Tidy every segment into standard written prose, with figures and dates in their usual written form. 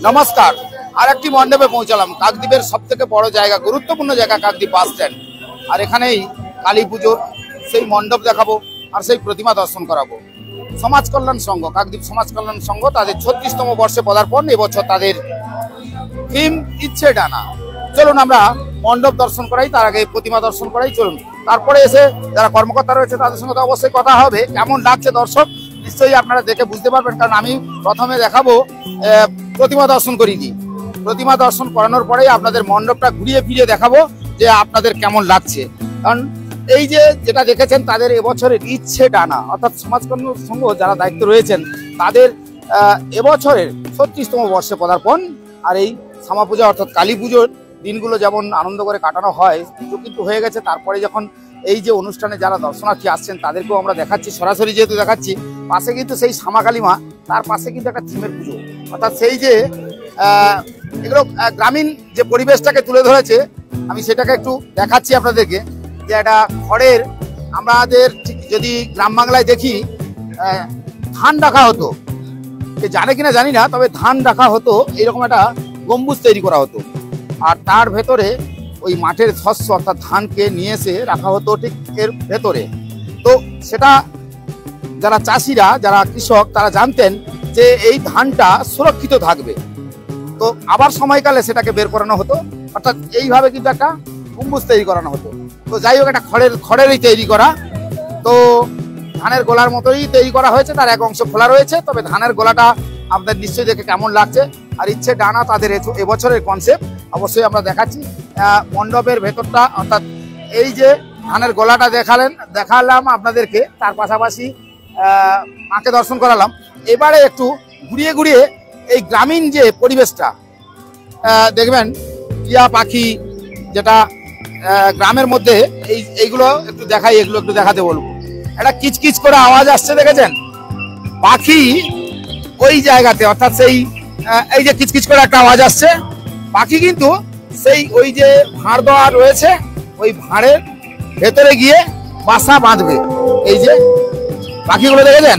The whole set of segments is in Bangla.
নমস্কার, আর একটি মণ্ডপে পৌঁছালাম। কাকদ্বীপের সব থেকে বড় জায়গা, গুরুত্বপূর্ণ জায়গা কাকদ্বীপ বাস স্ট্যান্ড। আর এখানেই কালী পুজোর সেই মণ্ডপ দেখাবো আর সেই প্রতিমা দর্শন করাবো। সমাজ কল্যাণ সংঘ, কাকদ্বীপ সমাজ কল্যাণ সংঘ, তাদের 36তম বর্ষে পদার্পণ। এবছর তাদের থিম ইচ্ছে ডানা। চলুন আমরা মণ্ডপ দর্শন করাই, তার আগে প্রতিমা দর্শন করাই। চলুন, তারপরে এসে যারা কর্মকর্তা রয়েছে তাদের সঙ্গে তো অবশ্যই কথা হবে। কেমন লাগছে দর্শক নিশ্চয়ই আপনারা দেখে বুঝতে পারবেন, কারণ আমি প্রথমে দেখাবো প্রতিমা দর্শন করিনি। প্রতিমা দর্শন করানোর পরেই আপনাদের মণ্ডপটা ঘুরিয়ে ফিরিয়ে দেখাবো যে আপনাদের কেমন লাগছে। কারণ এই যে যেটা দেখেছেন তাদের এবছরের ইচ্ছে ডানা, অর্থাৎ সমাজ কল্যাণ সংঘ যারা দায়িত্ব রয়েছেন তাদের এবছরের 36তম বর্ষে পদার্পণ। আর এই শ্যামা পূজা অর্থাৎ কালী পুজোর দিনগুলো যেমন আনন্দ করে কাটানো হয়, পুজো কিন্তু হয়ে গেছে। তারপরে যখন এই যে অনুষ্ঠানে যারা দর্শনার্থী আসছেন তাদেরকেও আমরা দেখাচ্ছি, সরাসরি যেহেতু দেখাচ্ছি। পাশে কিন্তু সেই শ্যামা কালী মা, তার পাশে কিন্তু একটা থিমের পুজো, অর্থাৎ সেই যে এগুলো গ্রামীণ যে পরিবেশটাকে তুলে ধরেছে, আমি সেটাকে একটু দেখাচ্ছি আপনাদেরকে। যে একটা খড়ের, আমাদের ঠিক যদি গ্রাম বাংলায় দেখি ধান রাখা হতো, জানে কিনা জানি না, তবে ধান রাখা হতো, এরকম একটা গম্বুজ তৈরি করা হতো। আর তার ভেতরে ওই মাঠের শস্য অর্থাৎ ধানকে নিয়ে এসে রাখা হতো ঠিক এর ভেতরে। তো সেটা যারা চাষিরা, যারা কৃষক, তারা জানতেন যে এই ধানটা সুরক্ষিত থাকবে। তো আবার সময়কালে সেটাকে বের করানো হতো, অর্থাৎ এইভাবে কিন্তু একটা গম্বুজ তৈরি করানো হতো। তো যাই হোক, একটা খড়েরই তৈরি করা। তো ধানের গোলার মতোই তৈরি করা হয়েছে, তার এক অংশ খোলা রয়েছে। তবে ধানের গোলাটা আপনাদের নিশ্চয়ই দেখে কেমন লাগছে। আর ইচ্ছে ডানা তাদের এবছরের কনসেপ্ট অবশ্যই আমরা দেখাচ্ছি। মণ্ডপের ভেতরটা, অর্থাৎ এই যে ধানের গোলাটা দেখালাম আপনাদেরকে, তার পাশাপাশি মাকে দর্শন করালাম। এবারে একটু ঘুরিয়ে ঘুরিয়ে এই গ্রামীণ যে পরিবেশটা দেখবেন, টিয়া পাখি যেটা গ্রামের মধ্যে, এইগুলো একটু দেখাই, এগুলো একটু দেখাতে বলবো। একটা কিচকিচ করে আওয়াজ আসছে, দেখেছেন? পাখি ওই জায়গাতে, অর্থাৎ সেই এই যে কিচকিচ করে একটা আওয়াজ আসছে, পাখি কিন্তু সেই ওই যে ভাঁড় দেওয়া রয়েছে, ওই ভাঁড়ের ভেতরে গিয়ে বাসা বাঁধবে। এই যে পাখিগুলো দেখেছেন,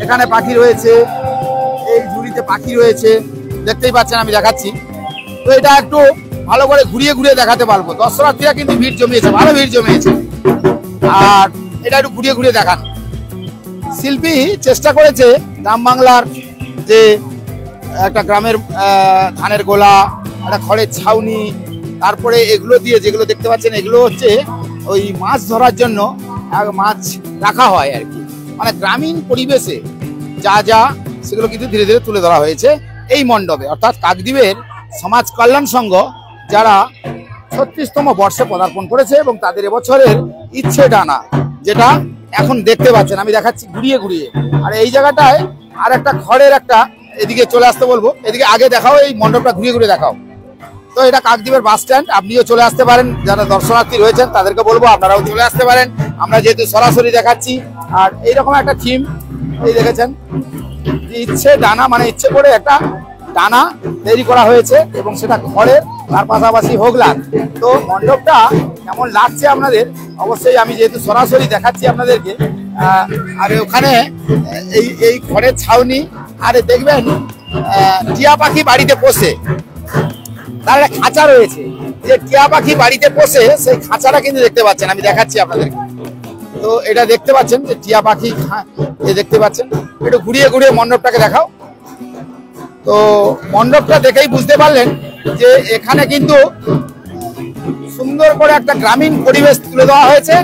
এখানে পাখি রয়েছে, এই ঝুড়িতে পাখি রয়েছে, দেখতেই পাচ্ছেন, আমি দেখাচ্ছি। তো এটা একটু ভালো করে ঘুরিয়ে ঘুরিয়ে দেখাতে পারবো। দর্শনার্থীরা কিন্তু ভিড় জমিয়েছে, ভালো ভিড় জমিয়েছে। আর এটা একটু ঘুরিয়ে ঘুরিয়ে দেখান। শিল্পী চেষ্টা করেছে গ্রাম বাংলার যে একটা গ্রামের ধানের গোলা, একটা খড়ের ছাউনি, তারপরে এগুলো দিয়ে যেগুলো দেখতে পাচ্ছেন, এগুলো হচ্ছে ওই মাছ ধরার জন্য মাছ রাখা হয় আর কি। মানে গ্রামীণ পরিবেশে যা যা সেগুলো কিন্তু ধীরে ধীরে তুলে ধরা হয়েছে এই মণ্ডপে। অর্থাৎ কাকদ্বীপের সমাজ কল্যাণ সংঘ যারা 36তম বর্ষে পদার্পণ করেছে এবং তাদের এবছরের ইচ্ছে ডানা, যেটা এখন দেখতে পাচ্ছেন, আমি দেখাচ্ছি ঘুরিয়ে ঘুরিয়ে। আর এই জায়গাটায় আর একটা খড়ের একটা, এদিকে চলে আসতে বলবো, এদিকে আগে দেখাও, এই মণ্ডপটা ঘুরিয়ে ঘুরিয়ে দেখাও। তো এটা কাকদ্বীপের বাস স্ট্যান্ড, আপনিও চলে আসতে পারেন। যারা দর্শনার্থী রয়েছেন তাদেরকে বলবো আপনারাও চলে আসতে পারেন। আমরা যেহেতু সরাসরি দেখাচ্ছি। আর এইরকম একটা থিম, এই দেখেছেন, ইচ্ছে ডানা, মানে ইচ্ছে করে একটা ডানা তৈরি করা হয়েছে এবং সেটা খড়ের, তার পাশাপাশি হোগলার। তো মণ্ডপটা কেমন লাগছে আপনাদের অবশ্যই, আমি যেহেতু সরাসরি দেখাচ্ছি আপনাদেরকে। আর ওখানে এই খড়ের ছাউনি, আরে দেখবেন টিয়া পাখি বাড়িতে পোষে, তার একটা খাঁচা রয়েছে। যে টিয়া পাখি বাড়িতে পোষে সেই খাঁচাটা কিন্তু দেখতে পাচ্ছেন, আমি দেখাচ্ছি আপনাদেরকে। তো এটা দেখতে পাচ্ছেন যে টিয়া পাখি দেখতে পাচ্ছেন। একটু ঘুরিয়ে ঘুরিয়ে মণ্ডপটাকে দেখাও। তো মণ্ডপটা দেখেই বুঝতে পারলেন যে এখানে কিন্তু সুন্দর করে একটা গ্রামীণ পরিবেশ তুলে দেওয়া হয়েছে।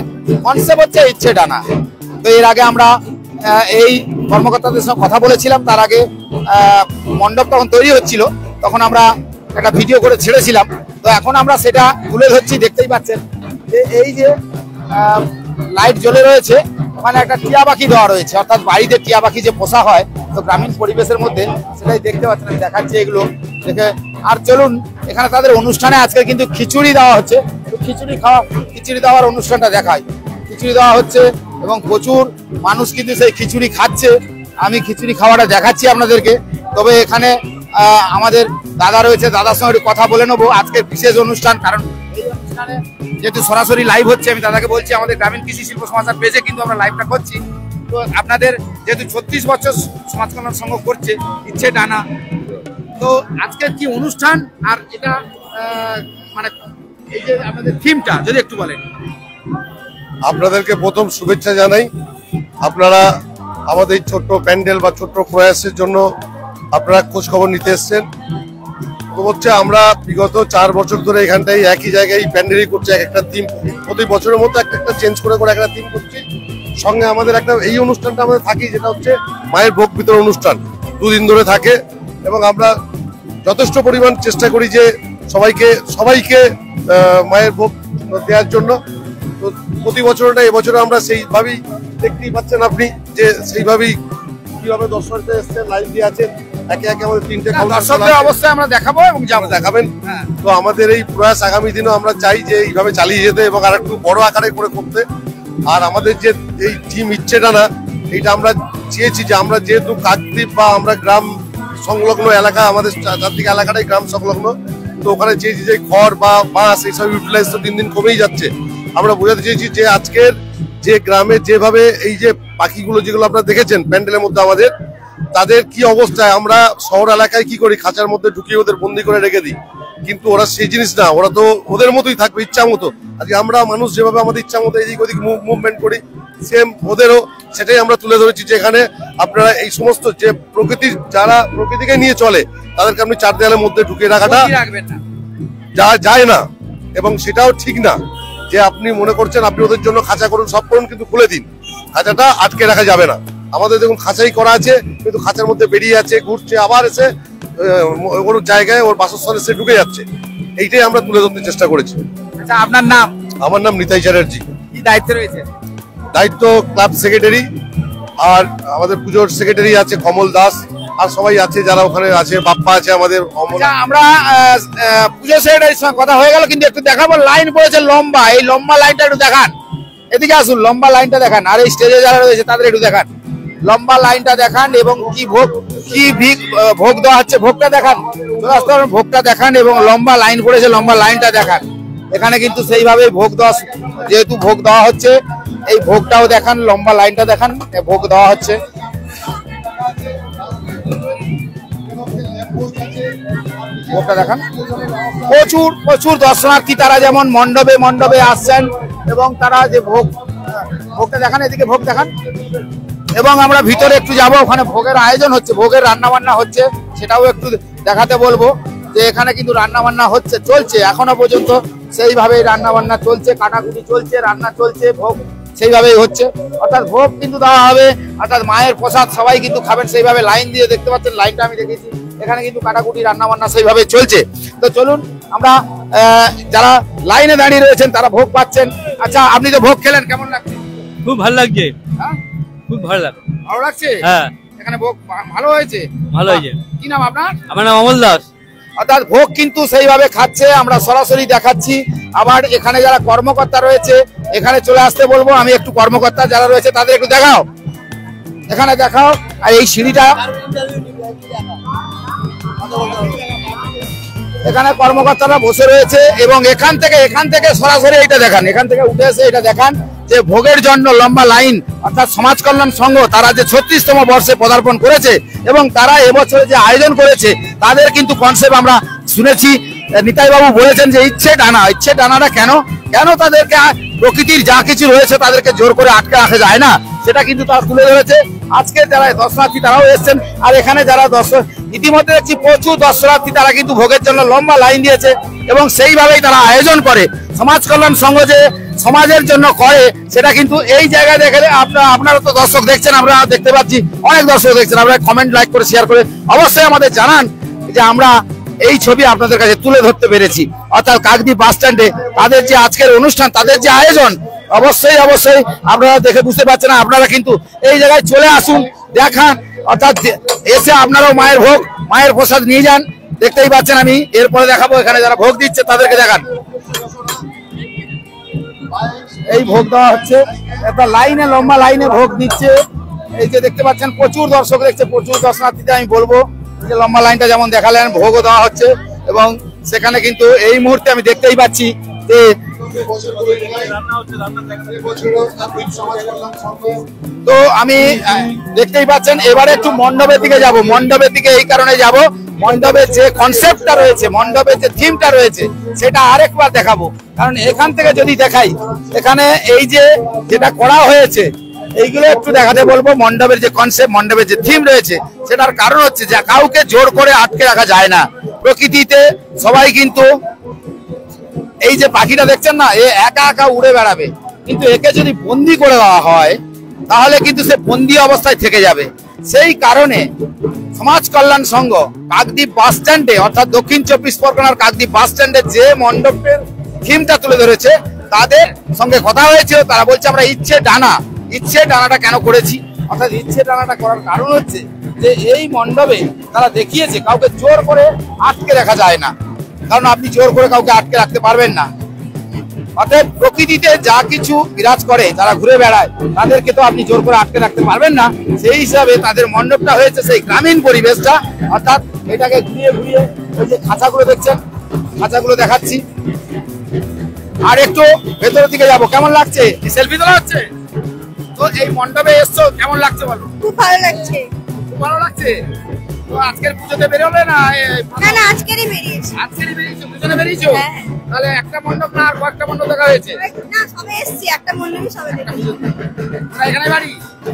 কনসেপ্ট হচ্ছে ইচ্ছে ডানা। তো এর আগে আমরা এই কর্মকর্তাদের সঙ্গে কথা বলেছিলাম, তার আগে মণ্ডপ তখন তৈরি হচ্ছিল, তখন আমরা একটা ভিডিও করে ছেড়েছিলাম। তো এখন আমরা সেটা তুলে ধরছি, দেখতেই পাচ্ছেন যে এই যে লাইট জ্বলে রয়েছে, ওখানে একটা টিয়া পাখি দেওয়া রয়েছে, অর্থাৎ বাড়িতে টিয়া পাখি যে পোষা হয়, তো গ্রামীণ পরিবেশের মধ্যে সেটাই দেখতে পাচ্ছেন, আমি দেখাচ্ছি এগুলো দেখে। আর চলুন, এখানে তাদের অনুষ্ঠানে আজকে কিন্তু খিচুড়ি দেওয়া হচ্ছে। তো খিচুড়ি দেওয়ার অনুষ্ঠানটা দেখায়। খিচুড়ি দেওয়া হচ্ছে এবং প্রচুর মানুষ কিন্তু সেই খিচুড়ি খাচ্ছে। আমি খিচুড়ি খাওয়াটা দেখাচ্ছি আপনাদেরকে। তবে এখানে আমাদের দাদা রয়েছে, দাদার সঙ্গে কথা বলে নেবো আজকে বিশেষ অনুষ্ঠান। কারণ এই অনুষ্ঠানে যেহেতু সরাসরি লাইভ হচ্ছে, আমি দাদাকে বলছি আমাদের গ্রামীণ কৃষি শিল্প সমাচার পেজে কিন্তু আমরা লাইভটা করছি। তো আপনাদের যেহেতু 36 বছর সমাজ কল্যাণ সংঘ করছে ইচ্ছে ডানা, তো আজকের কি অনুষ্ঠান আর এটা মানে এই যে আপনাদের থিমটা যদি একটু বলেন। আপনাদেরকে প্রথম শুভেচ্ছা জানাই। আপনারা আমাদের ছোট্ট প্যান্ডেল বা ছোট্ট প্রয়াসের জন্য আপনারা খোঁজ খবর নিতে এসছেন। তো হচ্ছে আমরা বিগত 4 বছর ধরে এখানটাই একই জায়গায় প্যান্ডেলই করছি, একটা থিম প্রতি বছরের মধ্যে একটা চেঞ্জ করে করে একটা থিম করছি। সঙ্গে আমাদের একটা এই অনুষ্ঠানটা আমাদের থাকি, যেটা হচ্ছে মায়ের ভোগ বিতরণ অনুষ্ঠান, 2 দিন ধরে থাকে। এবং আমরা যথেষ্ট পরিমাণ চেষ্টা করি যে সবাইকে মায়ের ভোগ দেওয়ার জন্য। তো প্রতি বছরটা এবছরে আমরা সেইভাবেই দেখতেই পাচ্ছেন আপনি যে সেইভাবেই কিভাবে দর্শকরা এসছে, লাইন দিয়ে আছেন, একে একে আমাদের 3টে দর্শকদের অবশ্যই আমরা দেখাবো এবং যাবো দেখাবেন। তো আমাদের এই প্রয়াস আগামী দিনও আমরা চাই যে এইভাবে চালিয়ে যেতে এবং আর একটু বড় আকারে করে করতে। আর আমাদের যে এই টিম ইচ্ছে ডানা, এইটা আমরা চেয়েছি যে আমরা যেহেতু কাকদ্বীপ বা আমরা গ্রাম সংলগ্ন এলাকা, আমাদের চারদিকে এলাকাটাই গ্রাম সংলগ্ন, তো ওখানে চেয়েছি যে খড় বা বাঁশ এইসব ইউটিলাইজ তো দিন দিন কমেই যাচ্ছে। আমরা বোঝাতে চেয়েছি যে আজকের যে গ্রামে যেভাবে এই যে পাখিগুলো যেগুলো আপনারা দেখেছেন প্যান্ডেলের মধ্যে আমাদের, তাদের কি অবস্থায়, আমরা শহর এলাকায় কি করি, খাঁচার মধ্যে ঢুকিয়ে ওদের বন্দি করে রেখে দিই, কিন্তু ওরা সেই জিনিস না, ওরা তো ওদের মতোই থাকবে ইচ্ছা মতো। আজকে আমরা মানুষ যেভাবে আমাদের ইচ্ছা মতো এদিক ওদিক মুভমেন্ট করি, সেম ওদেরও সেটাই আমরা তুলে ধরেছি। যেখানে আপনারা এই সমস্ত যে যারা প্রকৃতিকে নিয়ে চলে, তাদেরকে আপনি 4 দেয়ালের মধ্যে ঢুকিয়ে রাখাটা যায় না, এবং সেটাও ঠিক না যে আপনি মনে করছেন আপনি ওদের জন্য খাঁচা করুন, সব করুন, কিন্তু খুলে দিন, খাঁচাটা আটকে রাখা যাবে না। আমাদের দেখুন খাঁচাই করা আছে, কিন্তু খাঁচার মধ্যে বেরিয়ে আছে, ঘুরছে, আবার এসে ওর জায়গায় ওর বাসস্থানে এসে ঢুকে যাচ্ছে। এইটাই আমরা তুলে ধরতে চেষ্টা করেছি। আচ্ছা, আপনার নাম? আমার নাম নিতাই চ্যাটার্জি। কি দায়িত্ব রয়েছে? দায়িত্ব ক্লাব সেক্রেটারি, আর আমাদের পুজোর সেক্রেটারি আছে কমল দাস, আর সবাই আছে যারা ওখানে আছে, বাপ্পা আছে আমাদের। আমরা পুজো সেক্রেটারির সঙ্গে কথা হয়ে গেল, কিন্তু একটু দেখাবো, লাইন পড়েছে লম্বা, এই লম্বা লাইনটা একটু দেখান, এদিকে আসুন, লম্বা লাইনটা দেখান, আর এই স্টেজে যারা রয়েছে তাদের একটু দেখান, লম্বা লাইনটা দেখান, এবং কি ভোগ দেওয়া হচ্ছে, ভোগটা দেখান, ভোগটা দেখান, এবং লম্বা লাইন পড়েছে, লম্বা লাইনটা দেখান। এখানে কিন্তু সেইভাবে ভোগ দেওয়া, যেহেতু ভোগ দেওয়া হচ্ছে, এই ভোগটাও দেখান, লম্বা লাইনটা দেখান, ভোগ দেওয়া হচ্ছে। ভোগটা দেখান। প্রচুর প্রচুর দর্শনার্থী তারা যেমন মণ্ডপে আসছেন, এবং তারা যে ভোগটা দেখান, এদিকে ভোগ দেখান, এবং আমরা ভিতরে একটু যাব, ওখানে ভোগের আয়োজন হচ্ছে, ভোগের রান্না বান্না হচ্ছে, সেটাও একটু দেখাতে বলবো যে এখানে কিন্তু রান্না বান্না হচ্ছে, চলছে এখনো পর্যন্ত সেইভাবেই রান্না বান্না চলছে, কাটাকুটি চলছে, রান্না চলছে, ভোগ সেইভাবেই হচ্ছে। অর্থাৎ ভোগ কিন্তু দেওয়া হবে, অর্থাৎ মায়ের প্রসাদ সবাই কিন্তু খাবেন সেইভাবে, লাইন দিয়ে দেখতে পাচ্ছেন, লাইনটা আমি দেখেছি, এখানে কিন্তু কাটাকুটি রান্না বান্না সেইভাবে চলছে। তো চলুন আমরা যারা লাইনে দাঁড়িয়ে রয়েছেন তারা ভোগ পাচ্ছেন। আচ্ছা, আপনি তো ভোগ খেলেন, কেমন লাগছে? খুব ভালো লাগছে। হ্যাঁ, খুব ভালো লাগছে। ভালো লাগছে? হ্যাঁ, এখানে ভোগ ভালো হয়েছে। ভালো হয়েছে। কি নাম আপনার? আমার নাম অমল দাস। অর্থাৎ ভোগ কিন্তু সেইভাবে খাচ্ছে, আমরা সরাসরি দেখাচ্ছি। আবার এখানে যারা কর্মকর্তা রয়েছে এখানে চলে আসতে বলবো, আমি একটু কর্মকর্তা যারা রয়েছে তাদের একটু দেখাও, এখানে দেখাও। আর এই সিঁড়িটা, এখানে কর্মকর্তারা বসে রয়েছে, এবং এখান থেকে সরাসরি এটা দেখান, এখান থেকে উঠে এসে এটা দেখান যে ভোগের জন্য লম্বা লাইন, অর্থাৎ সমাজ কল্যাণ সংঘ তারা যে 36তম বর্ষে পদার্পণ করেছে, এবং তারা এবছরে যে আয়োজন করেছে তাদের কিন্তু কনসেপ্ট আমরা শুনেছি। নিতাই বাবু বলেছেন যে ইচ্ছে ডানাটা কেন তাদেরকে প্রকৃতির যা কিছু রয়েছে তাদেরকে জোর করে আটকে রাখা যায় না, সেটা কিন্তু তারা তুলে ধরেছে। আজকে যারা দর্শনার্থী তারাও এসছেন, আর এখানে যারা ইতিমধ্যে দেখছি প্রচুর দর্শনার্থী তারা কিন্তু ভোগের জন্য লম্বা লাইন দিয়েছে, এবং সেইভাবেই তারা আয়োজন করে। সমাজ কল্যাণ সংঘ যে সমাজের জন্য করে সেটা কিন্তু এই জায়গায় দেখলে আপনারা তো দর্শক দেখছেন, আমরা দেখতে পাচ্ছি অনেক দর্শক দেখছেন, আপনারা কমেন্ট, লাইক করে, শেয়ার করে অবশ্যই আমাদের জানান যে আমরা এই ছবি আপনাদের কাছে তুলে ধরতে পেরেছি। অর্থাৎ কাকদ্বীপ বাস স্ট্যান্ডে তাদের যে আজকের অনুষ্ঠান, তাদের যে আয়োজন, অবশ্যই আপনারা দেখে বুঝতে পারছেন না, আপনারা কিন্তু এই জায়গায় চলে আসুন, দেখান, অর্থাৎ এসে আপনারাও মায়ের ভোগ, মায়ের প্রসাদ নিয়ে যান। দেখতেই পাচ্ছেন, আমি এরপরে দেখাবো এখানে যারা ভোগ দিচ্ছে তাদেরকে দেখান। এই ভোগ দেওয়া হচ্ছে, একটা লাইনে, লম্বা লাইনে ভোগ দিচ্ছে। এই যে দেখতে পাচ্ছেন প্রচুর দর্শক দেখছে, প্রচুর দর্শনার্থীতে আমি বলবো যে লম্বা লাইনটা যেমন দেখালেন, ভোগও দেওয়া হচ্ছে, এবং সেখানে কিন্তু এই মুহূর্তে আমি দেখতেই পাচ্ছি যে তো আমি দেখতেই পাচ্ছেন এবারে একটু মণ্ডপের দিকে যাব। মণ্ডপের দিকে এই কারণে যাব, মণ্ডপের যে কনসেপ্টটা রয়েছে, মণ্ডপের যে থিমটা রয়েছে সেটা আরেকবার দেখাবো। কারণ এখান থেকে যদি দেখাই, এখানে এই যে যেটা করা হয়েছে এইগুলো একটু দেখাতে বলবো। মণ্ডপের যে কনসেপ্ট, মণ্ডপের যে থিম রয়েছে সেটার কারণ হচ্ছে যে কাউকে জোর করে আটকে রাখা যায় না। প্রকৃতিতে সবাই কিন্তু এই যে পাখিটা দেখছেন না, এ একা একা উড়ে বেড়াবে, কিন্তু একে যদি বন্দি করে দেওয়া হয় তাহলে কিন্তু সে বন্দি অবস্থায় থেকে যাবে। সেই কারণে সমাজ কল্যাণ সংঘ কাকদ্বীপ বাস স্ট্যান্ডে, অর্থাৎ দক্ষিণ 24 পরগনার কাকদ্বীপ বাস স্ট্যান্ডে যে মণ্ডপের থিমটা তুলে ধরেছে তাদের সঙ্গে কথা হয়েছে। তারা বলছে আমরা ইচ্ছে ডানাটা কেন করেছি, অর্থাৎ ইচ্ছে ডানাটা করার কারণ হচ্ছে যে এই মণ্ডপে তারা দেখিয়েছে কাউকে জোর করে আটকে রাখা যায় না, কারণ আপনি জোর করে কাউকে আটকে রাখতে পারবেন না। অর্থাৎ প্রকৃতিতে যা কিছু বিরাজ করে, যারা ঘুরে বেড়ায়, তাদেরকে তো আপনি জোর করে আটকে রাখতে পারবেন না। সেই হিসাবে তাদের মণ্ডপটা হয়েছে সেই গ্রামীণ পরিবেশটা, অর্থাৎ এটাকে ঘুরিয়ে ঘুরিয়ে ওই যে খাঁচাগুলো দেখছেন, খাঁচাগুলো দেখাচ্ছি। আর একটু ভেতরের দিকে যাবো। কেমন লাগছে? সেলফি তোলা হচ্ছে তো এই মণ্ডপে এসছো, কেমন লাগছে বলো? খুব ভালো লাগছে। খুব ভালো লাগছে। তো আজকের পুজোতে বেরোলে না? না, আজকেরই বেরিয়েছি। আজকেরই বেরিয়েছো? দুজনে বেরিয়েছো? হ্যাঁ। তাহলে একটা মণ্ডপ না আর কয়েকটা মণ্ডপ দেখা হয়েছে? না, সবে এসেছি, একটা মণ্ডপই সবে দেখেছি। এখানে বাড়ি?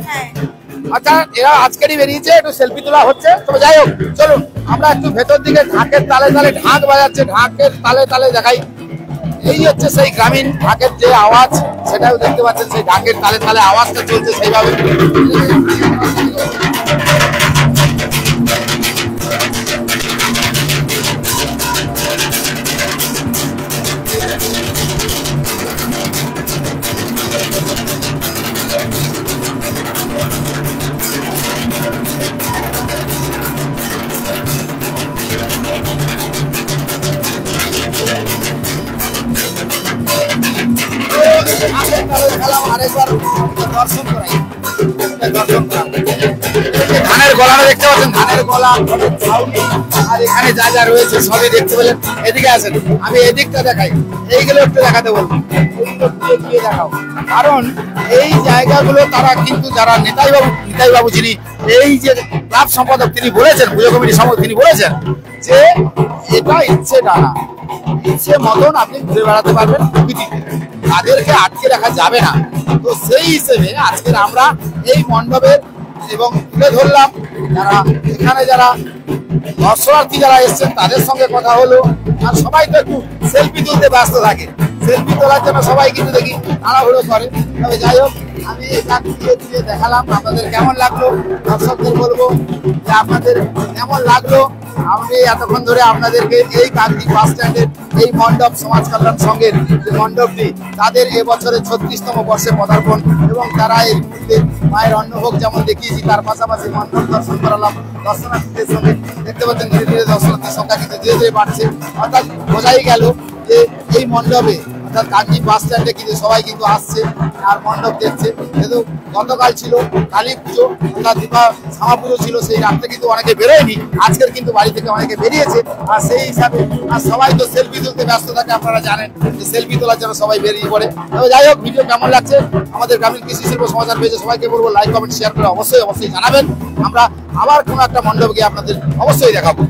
হ্যাঁ। আচ্ছা, এরা আজকেরই বেরিয়েছে, একটু সেলফি তোলা হচ্ছে। তবে যাই হোক, চলুন আমরা একটু ভেতর দিকে ঢাকের তালে তালে, ঢাক বাজাচ্ছে, ঢাকের তালে তালে দেখাই। এই হচ্ছে সেই গ্রামীণ ঢাকের যে আওয়াজ, সেটাও দেখতে পাচ্ছেন, সেই ঢাকের তালে তালে আওয়াজটা চলছে সেইভাবে। ধানের গলাটা দেখতে পাচ্ছেন, ধানের গলা, আর এখানে যা যা রয়েছে সবই দেখতে পেলেন। এদিকে আসেন, আমি এদিকটা দেখাই, এইগুলো একটু দেখাতে বলবো, দেখাও। কারণ এই জায়গাগুলো তারা কিন্তু যারা নিতাই বাবু যিনি এই যে ক্লাব সম্পাদক, তিনি বলেছেন, পুজো কমিটির সম্পাদক তিনি বলেছেন যে এটা ইচ্ছে ডানা, ইচ্ছে মতন আপনি ঘুরে বেড়াতে পারবেন প্রকৃতিতে, তাদেরকে আটকে রাখা যাবে না। তো সেই হিসেবে আজকের আমরা এই মণ্ডপের এবং তুলে ধরলাম যারা এখানে যারা দর্শনার্থী যারা এসছেন তাদের সঙ্গে কথা হলো। আর সবাই তো একটু সেলফি তুলতে ব্যস্ত থাকে, সেলফি তোলার জন্য সবাই কিন্তু দেখি তাড়াহুড়ো করে। তবে যাই হোক, আমি এটা দিয়ে দেখালাম। আপনাদের কেমন লাগলো দর্শকদের বলবো যে আপনাদের কেমন লাগলো। আমি এতক্ষণ ধরে আপনাদেরকে এই কাকদ্বীপ বাস স্ট্যান্ডের এই মণ্ডপ সমাজ কল্যাণ সংঘের যে মণ্ডপটি, তাদের এবছরে 36তম বর্ষে পদার্পণ, এবং তারা এই মায়ের অন্নভোগ যেমন দেখিয়েছি, তার পাশাপাশি মণ্ডপ দর্শন করালাম দর্শনার্থীদের সঙ্গে। দেখতে পাচ্ছেন ধীরে ধীরে দর্শনার্থীর সংখ্যা কিন্তু ধীরে ধীরে বাড়ছে। অর্থাৎ বোঝাই গেল যে এই মণ্ডপে, অর্থাৎ কাকদ্বীপ বাস স্ট্যান্ডে কিন্তু সবাই কিন্তু আসছে আর মণ্ডপ দেখছে। যেহেতু গতকাল ছিল কালী পুজো, অর্থাৎ শ্যামা পুজো ছিল, সেই রাত্রে কিন্তু অনেকে বেরোয়নি, আজকের কিন্তু বাড়ি থেকে অনেকে বেরিয়েছে। আর সেই হিসাবে আর সবাই তো সেলফি তুলতে ব্যস্ত থাকে, আপনারা জানেন যে সেলফি তোলার জন্য সবাই বেরিয়ে পড়ে। তবে যাই হোক, ভিডিও কেমন লাগছে আমাদের গ্রামীণ কৃষি শিল্প সমাচার পেজে সবাইকে বলবো লাইক, কমেন্ট, শেয়ার করে অবশ্যই জানাবেন। আমরা আবার কোনো একটা মণ্ডপ গিয়ে আপনাদের অবশ্যই দেখাবো।